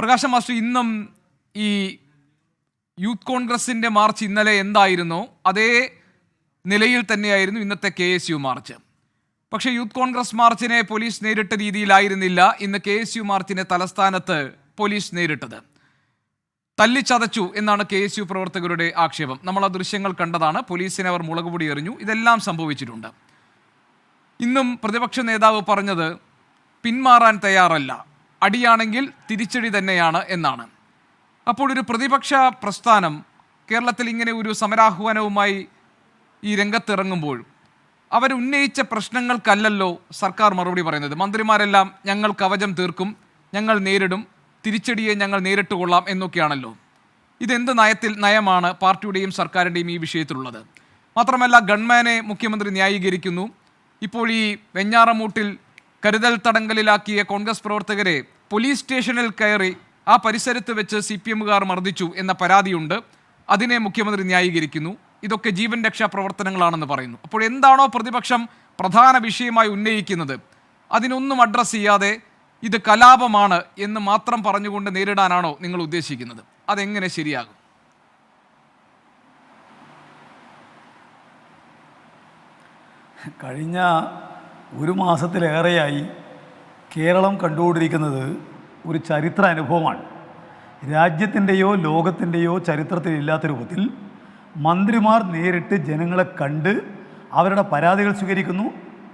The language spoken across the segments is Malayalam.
പ്രകാശം മാസ്റ്റർ, ഇന്നും ഈ യൂത്ത് കോൺഗ്രസിന്റെ മാർച്ച് ഇന്നലെ എന്തായിരുന്നോ അതേ നിലയിൽ തന്നെയായിരുന്നു ഇന്നത്തെ KSU മാർച്ച്. പക്ഷേ യൂത്ത് കോൺഗ്രസ് മാർച്ചിനെ പോലീസ് നേരിട്ട രീതിയിലായിരുന്നില്ല ഇന്ന് KSU മാർച്ചിനെ തലസ്ഥാനത്ത് പോലീസ് നേരിട്ടത്. തല്ലിച്ചതച്ചു എന്നാണ് KSU പ്രവർത്തകരുടെ ആക്ഷേപം. നമ്മൾ ആ ദൃശ്യങ്ങൾ കണ്ടതാണ്. പോലീസിനെ അവർ മുളകുപൊടി എറിഞ്ഞു. ഇതെല്ലാം സംഭവിച്ചിട്ടുണ്ട്. ഇന്നും പ്രതിപക്ഷ നേതാവ് പറഞ്ഞത് പിന്മാറാൻ തയ്യാറല്ല, അടിയാണെങ്കിൽ തിരിച്ചടി തന്നെയാണ് എന്നാണ്. അപ്പോൾ ഒരു പ്രതിപക്ഷ പ്രസ്ഥാനം കേരളത്തിൽ ഇങ്ങനെ ഒരു സമരാഹ്വാനവുമായി ഈ രംഗത്തിറങ്ങുമ്പോൾ അവരുന്നയിച്ച പ്രശ്നങ്ങൾക്കല്ലല്ലോ സർക്കാർ മറുപടി പറയുന്നത്. മന്ത്രിമാരെല്ലാം ഞങ്ങൾ കവചം തീർക്കും, ഞങ്ങൾ നേരിടും, തിരിച്ചടിയെ ഞങ്ങൾ നേരിട്ട് കൊള്ളാം എന്നൊക്കെയാണല്ലോ. ഇതെന്ത് നയമാണ് പാർട്ടിയുടെയും സർക്കാരിൻ്റെയും ഈ വിഷയത്തിലുള്ളത്? മാത്രമല്ല, ഗവൺമെൻറ്റിനെ മുഖ്യമന്ത്രി ന്യായീകരിക്കുന്നു. ഇപ്പോൾ ഈ വെഞ്ഞാറമൂട്ടിൽ കരുതൽ തടങ്കലിലാക്കിയ കോൺഗ്രസ് പ്രവർത്തകരെ പോലീസ് സ്റ്റേഷനിൽ കയറി ആ പരിസരത്ത് വെച്ച് CPMകാർ മർദ്ദിച്ചു എന്ന പരാതിയുണ്ട്. അതിനെ മുഖ്യമന്ത്രി ന്യായീകരിക്കുന്നു. ഇതൊക്കെ ജീവൻ രക്ഷാ പ്രവർത്തനങ്ങളാണെന്ന് പറയുന്നു. അപ്പോൾ എന്താണോ പ്രതിപക്ഷം പ്രധാന വിഷയമായി ഉന്നയിക്കുന്നത് അതിനൊന്നും അഡ്രസ്സ് ചെയ്യാതെ ഇത് കലാപമാണ് എന്ന് മാത്രം പറഞ്ഞുകൊണ്ട് നേരിടാനാണോ നിങ്ങൾ ഉദ്ദേശിക്കുന്നത്? അതെങ്ങനെ ശരിയാകും? കഴിഞ്ഞ ഒരു മാസത്തിലേറെയായി കേരളം കണ്ടുകൊണ്ടിരിക്കുന്നത് ഒരു ചരിത്ര അനുഭവമാണ്. രാജ്യത്തിൻ്റെയോ ലോകത്തിൻ്റെയോ ചരിത്രത്തിലില്ലാത്ത രൂപത്തിൽ മന്ത്രിമാർ നേരിട്ട് ജനങ്ങളെ കണ്ട് അവരുടെ പരാതികൾ സ്വീകരിക്കുന്നു,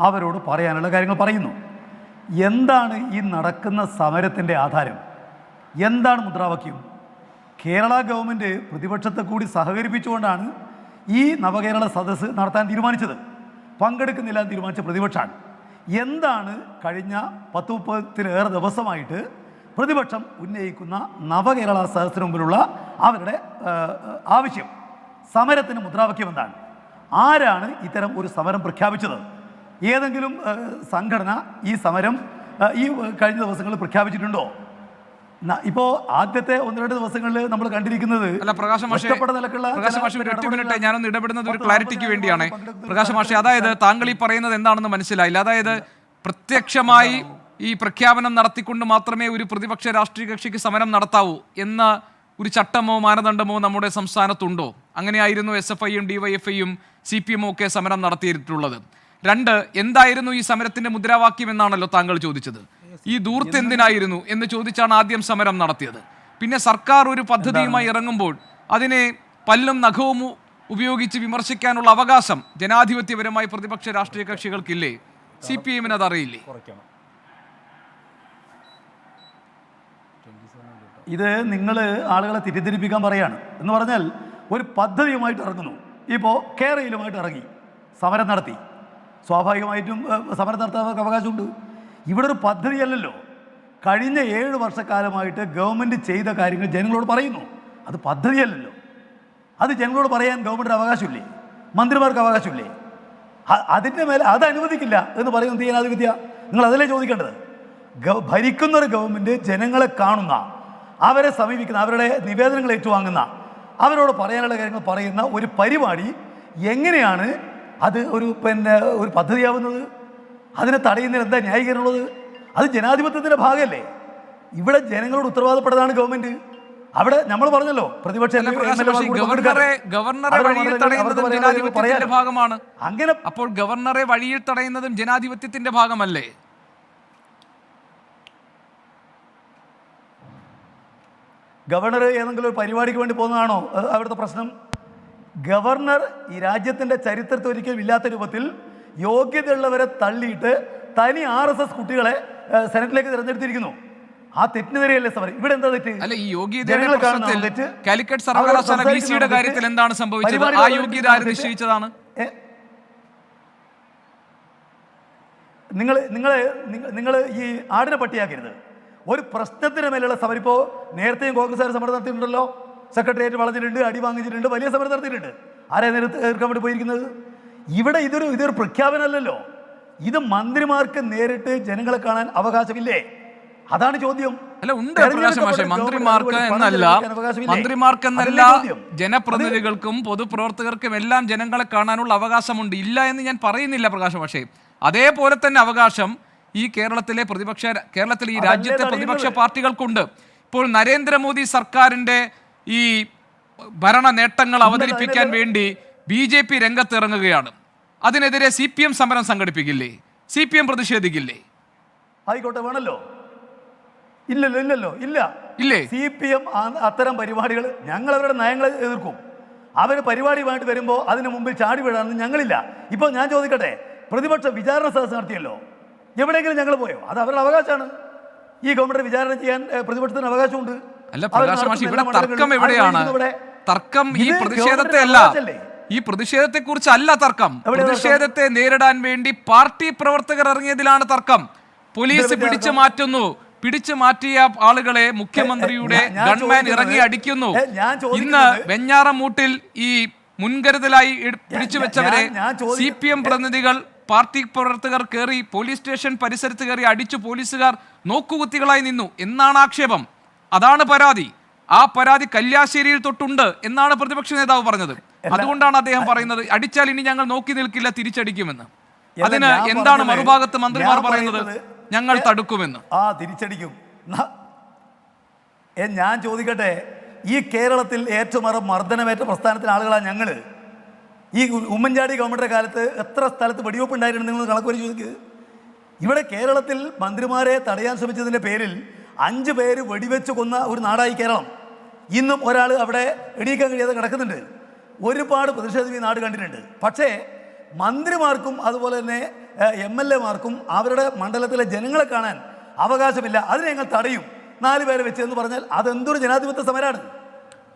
അവരോട് പറയാനുള്ള കാര്യങ്ങൾ പറയുന്നു. എന്താണ് ഈ നടക്കുന്ന സമരത്തിൻ്റെ ആധാരം? എന്താണ് മുദ്രാവാക്യം? കേരള ഗവൺമെൻറ് പ്രതിപക്ഷത്തെ കൂടി സഹകരിപ്പിച്ചുകൊണ്ടാണ് ഈ നവകേരള സദസ്സ് നടത്താൻ തീരുമാനിച്ചത്. പങ്കെടുക്കുന്നില്ല എന്ന് തീരുമാനിച്ച പ്രതിപക്ഷമാണ്. എന്താണ് കഴിഞ്ഞ 10-30 ദിവസമായിട്ട് പ്രതിപക്ഷം ഉന്നയിക്കുന്ന നവകേരള സദസ്സിന് മുമ്പിലുള്ള അവരുടെ ആവശ്യം? സമരത്തിന് മുദ്രാവാക്യം എന്താണ്? ആരാണ് ഇത്തരം ഒരു സമരം പ്രഖ്യാപിച്ചത്? ഏതെങ്കിലും സംഘടന ഈ സമരം ഈ കഴിഞ്ഞ ദിവസങ്ങളിൽ പ്രഖ്യാപിച്ചിട്ടുണ്ടോ? ഇപ്പോൾ ആദ്യത്തെ 1-2 ദിവസങ്ങളിൽ നമ്മൾ കണ്ടിരിക്കുന്നത് ഞാനൊന്ന് ഇടപെടുന്നത് ഒരു ക്ലാരിറ്റിക്ക് വേണ്ടിയാണ്. പ്രകാശ് മാഷെ, അതായത് താങ്കൾ ഈ പറയുന്നത് എന്താണെന്ന് മനസ്സിലായില്ല. അതായത് പ്രത്യക്ഷമായി ഈ പ്രഖ്യാപനം നടത്തിക്കൊണ്ട് മാത്രമേ ഒരു പ്രതിപക്ഷ രാഷ്ട്രീയ കക്ഷിക്ക് സമരം നടത്താവൂ എന്ന ഒരു ചട്ടമോ മാനദണ്ഡമോ നമ്മുടെ സംസ്ഥാനത്തുണ്ടോ? അങ്ങനെയായിരുന്നു SFIയും DYFIയും CPMും ഒക്കെ സമരം നടത്തിയിട്ടുള്ളത്. 2, എന്തായിരുന്നു ഈ സമരത്തിന്റെ മുദ്രാവാക്യം എന്നാണല്ലോ താങ്കൾ ചോദിച്ചത്. ഈ ദൂർത്ത് എന്തിനായിരുന്നു എന്ന് ചോദിച്ചാണ് ആദ്യം സമരം നടത്തിയത്. പിന്നെ സർക്കാർ ഒരു പദ്ധതിയുമായി ഇറങ്ങുമ്പോൾ അതിനെ പല്ലും നഖവും ഉപയോഗിച്ച് വിമർശിക്കാനുള്ള അവകാശം ജനാധിപത്യപരമായി പ്രതിപക്ഷ രാഷ്ട്രീയ കക്ഷികൾക്കില്ലേ? CPMന് അതറിയില്ലേ? ഇത് നിങ്ങൾ ആളുകളെ തെറ്റിദ്ധരിപ്പിക്കാൻ പറയാണ്. എന്ന് പറഞ്ഞാൽ ഒരു പദ്ധതിയുമായിട്ട് ഇറങ്ങുന്നു. ഇപ്പോൾ കേരളയിലുമായിട്ട് ഇറങ്ങി സമരം നടത്തി. സ്വാഭാവികമായിട്ടും സമരം നടത്താൻ അവകാശമുണ്ട്. ഇവിടെ ഒരു പദ്ധതിയല്ലല്ലോ. കഴിഞ്ഞ 7 വർഷക്കാലമായിട്ട് ഗവൺമെൻറ് ചെയ്ത കാര്യങ്ങൾ ജനങ്ങളോട് പറയുന്നു. അത് പദ്ധതിയല്ലല്ലോ. അത് ജനങ്ങളോട് പറയാൻ ഗവൺമെൻറ്റിന് അവകാശമില്ലേ? മന്ത്രിമാർക്ക് അവകാശമില്ലേ? അതിൻ്റെ മേലെ അത് അനുവദിക്കില്ല എന്ന് പറയുന്നത് ജനാധിപത്യ? നിങ്ങൾ അതല്ലേ ചോദിക്കേണ്ടത്? ഭരിക്കുന്നൊരു ഗവൺമെൻറ് ജനങ്ങളെ കാണുന്ന, അവരെ സമീപിക്കുന്ന, അവരുടെ നിവേദനങ്ങൾ ഏറ്റുവാങ്ങുന്ന, അവരോട് പറയാനുള്ള കാര്യങ്ങൾ പറയുന്ന ഒരു പരിപാടി എങ്ങനെയാണ് അത് ഒരു പദ്ധതിയാവുന്നത്? അതിനെ തടയുന്നതിന് എന്താ ന്യായീകരണമുള്ളത്? അത് ജനാധിപത്യത്തിൻ്റെ ഭാഗമല്ലേ? ഇവിടെ ജനങ്ങളോട് ഉത്തരവാദപ്പെട്ടതാണ് ഗവൺമെൻറ്. അവിടെ നമ്മൾ പറഞ്ഞല്ലോ പ്രതിപക്ഷ ഭാഗമാണ്. അങ്ങനെ അപ്പോൾ ഗവർണറെ വഴിയിൽ തടയുന്നതും ജനാധിപത്യത്തിന്റെ ഭാഗമല്ലേ? ഗവർണർ ഏതെങ്കിലും ഒരു പരിപാടിക്ക് വേണ്ടി പോകുന്നതാണോ അവിടുത്തെ പ്രശ്നം? ഗവർണർ ഈ രാജ്യത്തിൻ്റെ ചരിത്രത്തിൽ ഒരിക്കലും ഇല്ലാത്ത രൂപത്തിൽ യോഗ്യതയുള്ളവരെ തള്ളിയിട്ട് തനി RSS കുട്ടികളെ സെനറ്റിലേക്ക് തിരഞ്ഞെടുത്തിരിക്കുന്നു. ആ തെറ്റിനെതിരെയല്ലേ സമരം? ഇവിടെ എന്താ തെറ്റ്? അല്ല, ഈ യോഗ്യതയുടെ പ്രശ്നത്തിൽ കാലിക്കറ്റ് സർവകലാശാല VCയുടെ കാര്യത്തിൽ എന്താണ് സംഭവിച്ചത്? ആ യോഗ്യത ആര് നിശ്ചയിച്ചതാണ്? നിങ്ങൾ ഈ ആടിനെ പട്ടിയാക്കരുത്. ഒരു പ്രശ്നത്തിന് മേലുള്ള സമരം. ഇപ്പോൾ നേരത്തെയും കോൺഗ്രസ്സുകാർ സമരം നടത്തിയിട്ടുണ്ടല്ലോ. സെക്രട്ടേറിയറ്റ് വളഞ്ഞിട്ടുണ്ട്, അടി വാങ്ങിച്ചിട്ടുണ്ട്, വലിയ സമരം നടത്തിയിട്ടുണ്ട്. ആരെ എതിർക്കാൻ വേണ്ടി പോയിരിക്കുന്നത്? ഇവിടെ ഇതൊരു പ്രഖ്യാപനമല്ലല്ലോ. ഇത് മന്ത്രിമാർക്ക് നേരിട്ട് ജനങ്ങളെ കാണാൻ അവകാശമില്ലേ? അതാണ് ചോദ്യം. അല്ല, ഉണ്ട് പ്രകാശ് മാഷെ. മന്ത്രിമാർക്കെന്നല്ല ജനപ്രതിനിധികൾക്കും പൊതുപ്രവർത്തകർക്കും എല്ലാം ജനങ്ങളെ കാണാനുള്ള അവകാശമുണ്ട്. ഇല്ല എന്ന് ഞാൻ പറയുന്നില്ല പ്രകാശ് മാഷെ. അതേപോലെ തന്നെ അവകാശം ഈ കേരളത്തിലെ ഈ രാജ്യത്തെ പ്രതിപക്ഷ പാർട്ടികൾക്കുണ്ട്. ഇപ്പോൾ നരേന്ദ്രമോദി സർക്കാരിൻ്റെ ഈ ഭരണ നേട്ടങ്ങൾ അവതരിപ്പിക്കാൻ വേണ്ടി BJP രംഗത്തിറങ്ങുകയാണ്. അതിനെതിരെ CPM സമരം സംഘടിപ്പിക്കില്ലേ? CPM പ്രതിഷേധിക്കില്ലേ? ആയിക്കോട്ടെ, വേണമല്ലോ. ഇല്ലല്ലോ ഇല്ലേ? CPM അത്തരം പരിപാടികൾ ഞങ്ങൾ അവരുടെ നയങ്ങളെ എതിർക്കും. അവർ പരിപാടിയുമായിട്ട് വരുമ്പോൾ അതിന് മുമ്പിൽ ചാടി വീഴാനൊന്നും ഞങ്ങളില്ല. ഇപ്പോൾ ഞാൻ ചോദിക്കട്ടെ, പ്രതിപക്ഷ വിചാരണ സദസ്സ് നടത്തിയല്ലോ, എവിടെയെങ്കിലും ഞങ്ങൾ പോയോ? അത് അവരുടെ അവകാശമാണ്. ഈ ഗവൺമെന്റ് വിചാരണ ചെയ്യാൻ പ്രതിപക്ഷത്തിന് അവകാശമുണ്ട്. അല്ല പ്രകാശ് മാഷ്, ഇവിടെ തർക്കം എവിടെയാണ്? തർക്കം ഈ പ്രതിഷേധത്തെ അല്ല, ഈ പ്രതിഷേധത്തെ കുറിച്ചല്ല തർക്കം. പ്രതിഷേധത്തെ നേരിടാൻ വേണ്ടി പാർട്ടി പ്രവർത്തകർ ഇറങ്ങിയതിലാണ് തർക്കം. പോലീസ് പിടിച്ചു മാറ്റിയ ആളുകളെ മുഖ്യമന്ത്രിയുടെ ഗൺമാൻ ഇറങ്ങി അടിക്കുന്നു. ഇന്ന് വെഞ്ഞാറമൂട്ടിൽ ഈ മുൻകരുതലായി പിടിച്ചു വെച്ചവരെ CPM പ്രതിനിധികൾ, പാർട്ടി പ്രവർത്തകർ കയറി പോലീസ് സ്റ്റേഷൻ പരിസരത്ത് കയറി അടിച്ചു. പോലീസുകാർ നോക്കുകുത്തികളായി നിന്നു എന്നാണ് ആക്ഷേപം. അതാണ് പരാതി. ആ പരാതി കല്യാശ്ശേരിയിൽ തൊട്ടുണ്ട് എന്നാണ് പ്രതിപക്ഷ നേതാവ് പറഞ്ഞത്. അതുകൊണ്ടാണ് അദ്ദേഹം പറയുന്നത് അടിച്ചാൽ ഇനി ഞങ്ങൾ നോക്കി നിൽക്കില്ല, തിരിച്ചടിക്കുമെന്ന്. അതിന് എന്താണ് മറുഭാഗത്ത് മന്ത്രിമാർ പറയുന്നത്? ഞങ്ങൾ തടുക്കുമെന്ന്. തിരിച്ചടിക്കും. ഞാൻ ചോദിക്കട്ടെ, ഈ കേരളത്തിൽ ഏറ്റവും മർദ്ദനമേറ്റ പ്രസ്ഥാനത്തിന് ആളുകളാണ് ഞങ്ങൾ. ഈ ഉമ്മൻചാണ്ടി ഗവൺമെൻറ്റിൻ്റെ കാലത്ത് എത്ര സ്ഥലത്ത് വെടിവെപ്പ് ഉണ്ടായിരുന്നു നിങ്ങൾ കണക്ക് പരിശോധിക്കുക. ഇവിടെ കേരളത്തിൽ മന്ത്രിമാരെ തടയാൻ ശ്രമിച്ചതിൻ്റെ പേരിൽ 5 പേര് വെടിവെച്ച് കൊന്ന ഒരു നാടായി കേരളം. ഇന്നും ഒരാൾ അവിടെ എണീക്കാൻ കഴിയാതെ കിടക്കുന്നുണ്ട്. ഒരുപാട് പ്രതിഷേധം ഈ നാട് കണ്ടിട്ടുണ്ട്. പക്ഷേ മന്ത്രിമാർക്കും അതുപോലെ തന്നെ MLA മാർക്കും അവരുടെ മണ്ഡലത്തിലെ ജനങ്ങളെ കാണാൻ അവകാശമില്ല. അതിനെ ഞങ്ങൾ തടയും 4 പേരെ വെച്ച് എന്ന് പറഞ്ഞാൽ അതെന്തൊരു ജനാധിപത്യ സമരമാണ്?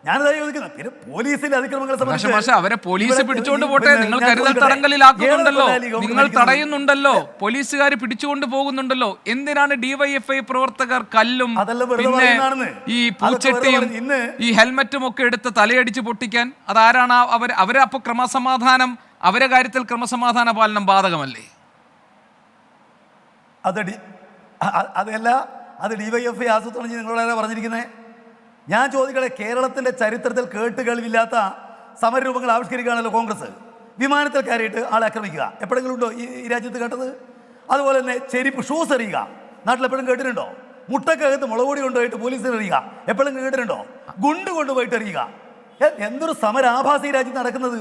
ഞാനതായി ചോദിക്കുന്നത്. പിന്നെ പോലീസിന്റെ അതിക്രമങ്ങളെ സംബന്ധിച്ച് അവരെ പോലീസ് പിടിച്ചുകൊണ്ട് പോട്ടെ, നിങ്ങൾ കരുതൽ തടങ്കലിലാക്കുന്നുണ്ടല്ലോ, നിങ്ങൾ തടയുന്നുണ്ടല്ലോ, പോലീസുകാർ പിടിച്ചുകൊണ്ട് പോകുന്നുണ്ടല്ലോ. എന്തിനാണ് DYFI പ്രവർത്തകർ കല്ലും പിന്നെ ഈ പൂച്ചട്ടിയും ഈ ഹെൽമറ്റും ഒക്കെ എടുത്ത് തലയടിച്ച് പൊട്ടിക്കാൻ? അതാരാണ്? അവരെ അപ്പൊ ക്രമസമാധാനം, അവരെ കാര്യത്തിൽ ക്രമസമാധാന പാലനം ബാധകമല്ലേ? അത് DYFI ആസൂത്രണം ചെയ്ത് നിങ്ങളോട് പറഞ്ഞിരിക്കുന്നത്. ഞാൻ ചോദിക്കട്ടെ, കേരളത്തിൻ്റെ ചരിത്രത്തിൽ കേട്ടുകേൾവില്ലാത്ത സമരരൂപങ്ങൾ ആവിഷ്കരിക്കുകയാണല്ലോ കോൺഗ്രസ്. വിമാനത്തിൽ കയറിയിട്ട് ആളെ ആക്രമിക്കുക എപ്പോഴെങ്കിലും ഉണ്ടോ ഈ രാജ്യത്ത് കേട്ടത്? അതുപോലെ തന്നെ ചെരുപ്പ് ഷൂസ് എറിയുക നാട്ടിൽ എപ്പോഴും കേട്ടിട്ടുണ്ടോ? മുട്ടക്കകത്ത് മുളകുപൊടി കൊണ്ടുപോയിട്ട് പോലീസിന് എറിയുക എപ്പോഴെങ്കിലും കേട്ടിട്ടുണ്ടോ? ഗുണ്ട് കൊണ്ടുപോയിട്ട് എറിയുക. എന്തൊരു സമരാഭാസ ഈ രാജ്യത്ത് നടക്കുന്നത്.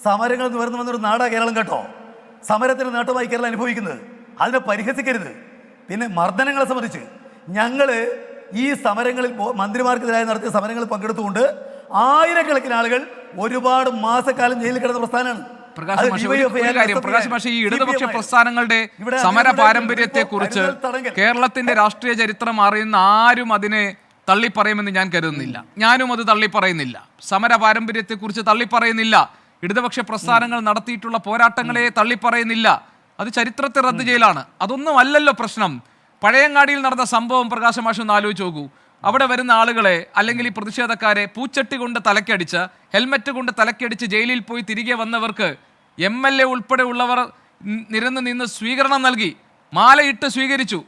സമരങ്ങൾ എന്ന് വരുന്ന വന്നൊരു നാടാ കേരളം കേട്ടോ. സമരത്തിന് നേട്ടമായി കേരളം അനുഭവിക്കുന്നത്. അതിനെ പരിഹസിക്കരുത്. പിന്നെ മർദ്ദനങ്ങളെ സംബന്ധിച്ച് ഞങ്ങൾ ഈ സമരങ്ങളിൽ മന്ത്രിമാർക്കെതിരായി നടത്തിയ സമരങ്ങളിൽ പങ്കെടുത്തുകൊണ്ട് ആയിരക്കണക്കിന് ആളുകൾ ഒരുപാട് മാസക്കാലം ജയിലിൽ കിടന്ന പ്രസ്ഥാനമാണ്. പ്രകാശ് മാഷ്, ഈ ഇടതുപക്ഷ പ്രസ്ഥാനങ്ങളുടെ സമര പാരമ്പര്യത്തെ കുറിച്ച് കേരളത്തിന്റെ രാഷ്ട്രീയ ചരിത്രം അറിയുന്ന ആരും അതിനെ തള്ളിപ്പറയുമെന്ന് ഞാൻ കരുതുന്നില്ല. ഞാനും അത് തള്ളിപ്പറയുന്നില്ല. സമര പാരമ്പര്യത്തെ കുറിച്ച് തള്ളിപ്പറയുന്നില്ല. ഇടതുപക്ഷ പ്രസ്ഥാനങ്ങൾ നടത്തിയിട്ടുള്ള പോരാട്ടങ്ങളെ തള്ളിപ്പറയുന്നില്ല. അത് ചരിത്രത്തെ റദ്ദ് ചെയ്യലാണ്. അതൊന്നും അല്ലല്ലോ പ്രശ്നം. പഴയങ്ങാടിയിൽ നടന്ന സംഭവം പ്രകാശ് മാഷ് ഒന്ന് ആലോചിച്ച് നോക്കൂ. അവിടെ വരുന്ന ആളുകളെ അല്ലെങ്കിൽ ഈ പ്രതിഷേധക്കാരെ പൂച്ചട്ടി കൊണ്ട് തലക്കടിച്ച്, ഹെൽമറ്റ് കൊണ്ട് തലക്കടിച്ച് ജയിലിൽ പോയി തിരികെ വന്നവർക്ക് MLA ഉൾപ്പെടെ ഉള്ളവർ നിരന്ന് നിന്ന് സ്വീകരണം നൽകി, മാലയിട്ട് സ്വീകരിച്ചു.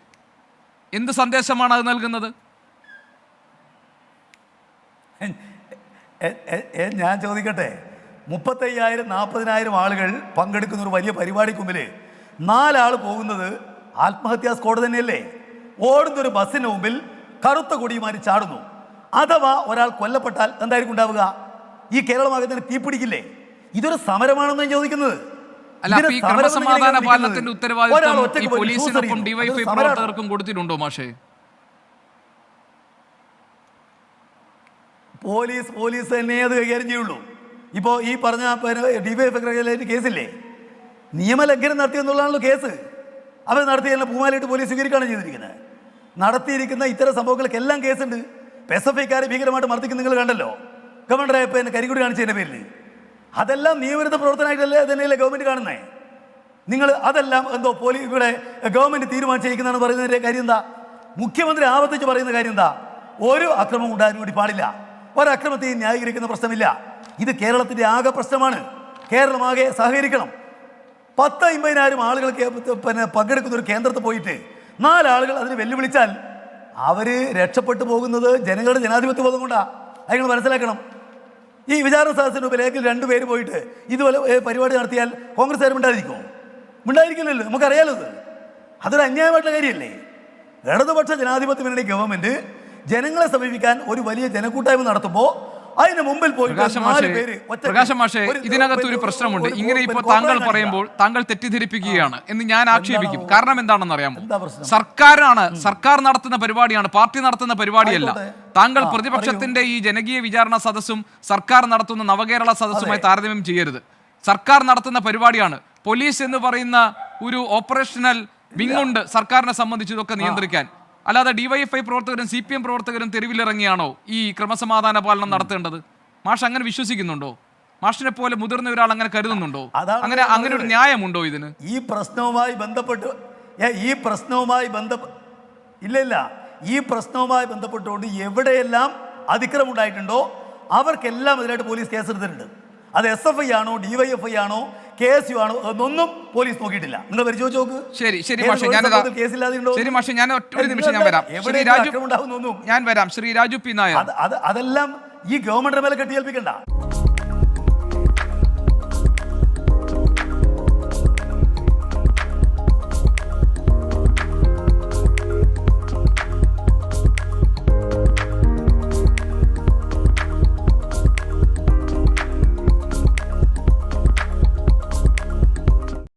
എന്ത് സന്ദേശമാണ് അത് നൽകുന്നത്? ഞാൻ ചോദിക്കട്ടെ, 35,000-40,000 ആളുകൾ പങ്കെടുക്കുന്ന ഒരു വലിയ പരിപാടിക്ക് മുമ്പിൽ 4 ആൾ പോകുന്നത് ആത്മഹത്യാ സ്ക്വാഡ് തന്നെയല്ലേ? ഓടുന്നൊരു ബസ്സിന് മുമ്പിൽ കറുത്ത കൊടിയുമാരി ചാടുന്നു. അഥവാ ഒരാൾ കൊല്ലപ്പെട്ടാൽ എന്തായിരിക്കും ഉണ്ടാവുക? ഈ കേരളമാകത്തിന് തീപിടിക്കില്ലേ? ഇതൊരു സമരമാണെന്ന് ഞാൻ ചോദിക്കുന്നത്. ക്രമസമാധാന പാലനത്തിന്റെ ഉത്തരവാദിത്വം ഈ പോലീസിനൊപ്പം DYFI പ്രവർത്തകർക്കും കൊടുത്തിട്ടുണ്ടോ മാഷേ? പോലീസ് തന്നെ അത് കൈകാര്യം ചെയ്യുള്ളൂ. ഇപ്പോൾ ഈ പറഞ്ഞ DYFI കേസില്ലേ, നിയമലംഘനം നടത്തിയെന്നുള്ളതാണല്ലോ കേസ്. അവർ നടത്തിയതിനെ പൂമാലയിട്ട് പോലീസ് സ്വീകരിക്കുകയാണ് ചെയ്തിരിക്കുന്നത്. നടത്തിയിരിക്കുന്ന ഇത്തരം സംഭവങ്ങൾക്കെല്ലാം കേസുണ്ട്. PSFIക്കാരെ ഭീകരമായിട്ട് മർദ്ദിക്കുന്ന നിങ്ങൾ കണ്ടല്ലോ, ഗവർണറെ കരികുടി കാണിച്ചതിൻ്റെ പേരിൽ. അതെല്ലാം നിയമവിരുദ്ധ പ്രവർത്തനമായിട്ടല്ലേ തന്നെയല്ലേ ഗവൺമെൻറ് കാണുന്നത്? നിങ്ങൾ അതെല്ലാം എന്തോ ഇവിടെ ഗവൺമെൻറ് തീരുമാനിച്ചിരിക്കുന്നതാണ് പറയുന്നതിൻ്റെ കാര്യം എന്താ? മുഖ്യമന്ത്രി ആവർത്തിച്ച് പറയുന്ന കാര്യം എന്താ? ഒരു അക്രമം ഉണ്ടാകാൻ വേണ്ടി പാടില്ല, ഒരക്രമത്തെയും ന്യായീകരിക്കുന്ന പ്രശ്നമില്ല. ഇത് കേരളത്തിൻ്റെ ആകെ പ്രശ്നമാണ്. കേരളമാകെ സഹകരിക്കണം. 10-50,000 ആളുകൾക്ക് പങ്കെടുക്കുന്ന ഒരു കേന്ദ്രത്തിൽ പോയിട്ട് 4 ആളുകൾ അതിന് വെല്ലുവിളിച്ചാൽ അവർ രക്ഷപ്പെട്ടു പോകുന്നത് ജനങ്ങളുടെ ജനാധിപത്യ ബോധം കൊണ്ടാണ്. അത് നിങ്ങൾ മനസ്സിലാക്കണം. ഈ വിചാരണ സദസ്സിന് മുമ്പിലേക്ക് 2 പേര് പോയിട്ട് ഇതുപോലെ പരിപാടി നടത്തിയാൽ കോൺഗ്രസ്സുകാർ മിണ്ടാതിരിക്കുമോ? മിണ്ടാതിരിക്കില്ലല്ലോ, നമുക്കറിയാലോ. അതൊരു അന്യായമായിട്ടുള്ള കാര്യമല്ലേ? ഇടതുപക്ഷ ജനാധിപത്യ മുന്നണി ഗവൺമെൻറ് ജനങ്ങളെ സമീപിക്കാൻ ഒരു വലിയ ജനക്കൂട്ടായ്മ നടത്തുമ്പോൾ അതിന് മുമ്പിൽ പോയി പ്രകാശം മാഷേ, ഇതിനകത്ത് ഒരു പ്രശ്നമുണ്ട്. ഇങ്ങനെ ഇപ്പോൾ താങ്കൾ പറയുമ്പോൾ താങ്കൾ തെറ്റിദ്ധരിപ്പിക്കുകയാണ് എന്ന് ഞാൻ ആക്ഷേപിക്കും. കാരണം എന്താണെന്ന് അറിയാമോ? സർക്കാർ നടത്തുന്ന പരിപാടിയാണ്, പാർട്ടി നടത്തുന്ന പരിപാടിയല്ല. താങ്കൾ പ്രതിപക്ഷത്തിന്റെ ഈ ജനകീയ വിചാരണ സദസ്സും സർക്കാർ നടത്തുന്ന നവകേരള സദസ്സുമായി താരതമ്യം ചെയ്യരുത്. സർക്കാർ നടത്തുന്ന പരിപാടിയാണ്. പോലീസ് എന്ന് പറയുന്ന ഒരു ഓപ്പറേഷണൽ വിങ് ഉണ്ട് സർക്കാരിനെ സംബന്ധിച്ച് ഇതൊക്കെ നിയന്ത്രിക്കാൻ. അല്ലാതെ ഡിവൈഎഫ്ഐ പ്രവർത്തകരും CPM പ്രവർത്തകരും തെരുവിലിറങ്ങിയാണോ ഈ ക്രമസമാധാന പാലനം നടത്തേണ്ടത്? മാഷ് അങ്ങനെ വിശ്വസിക്കുന്നുണ്ടോ? മാഷിനെ പോലെ മുതിർന്ന ഒരാൾ അങ്ങനെ കരുതുന്നുണ്ടോ? അങ്ങനെ ഒരു ന്യായമുണ്ടോ ഇതിന്? ഈ പ്രശ്നവുമായി ബന്ധപ്പെട്ട് ഈ പ്രശ്നവുമായി ബന്ധപ്പെട്ടുകൊണ്ട് എവിടെയെല്ലാം അതിക്രമം ഉണ്ടായിട്ടുണ്ടോ അവർക്കെല്ലാം എതിരായിട്ട് പോലീസ് കേസെടുത്തിട്ടുണ്ട്. അത് SFI ആണോ DYFI ആണോ KSU ആണോ എന്നൊന്നും പോലീസ് നോക്കിയിട്ടില്ല. നിങ്ങൾ പരിശോധിച്ച് നോക്ക്. ശരി മാഷെ, ഞാൻ ഒരു നിമിഷം ഞാൻ വരാം. ശ്രീ രാജു P. നായർ, അതെല്ലാം ഈ ഗവൺമെന്റിന്റെ മേലെ കെട്ടിയേൽപ്പിക്കണ്ട.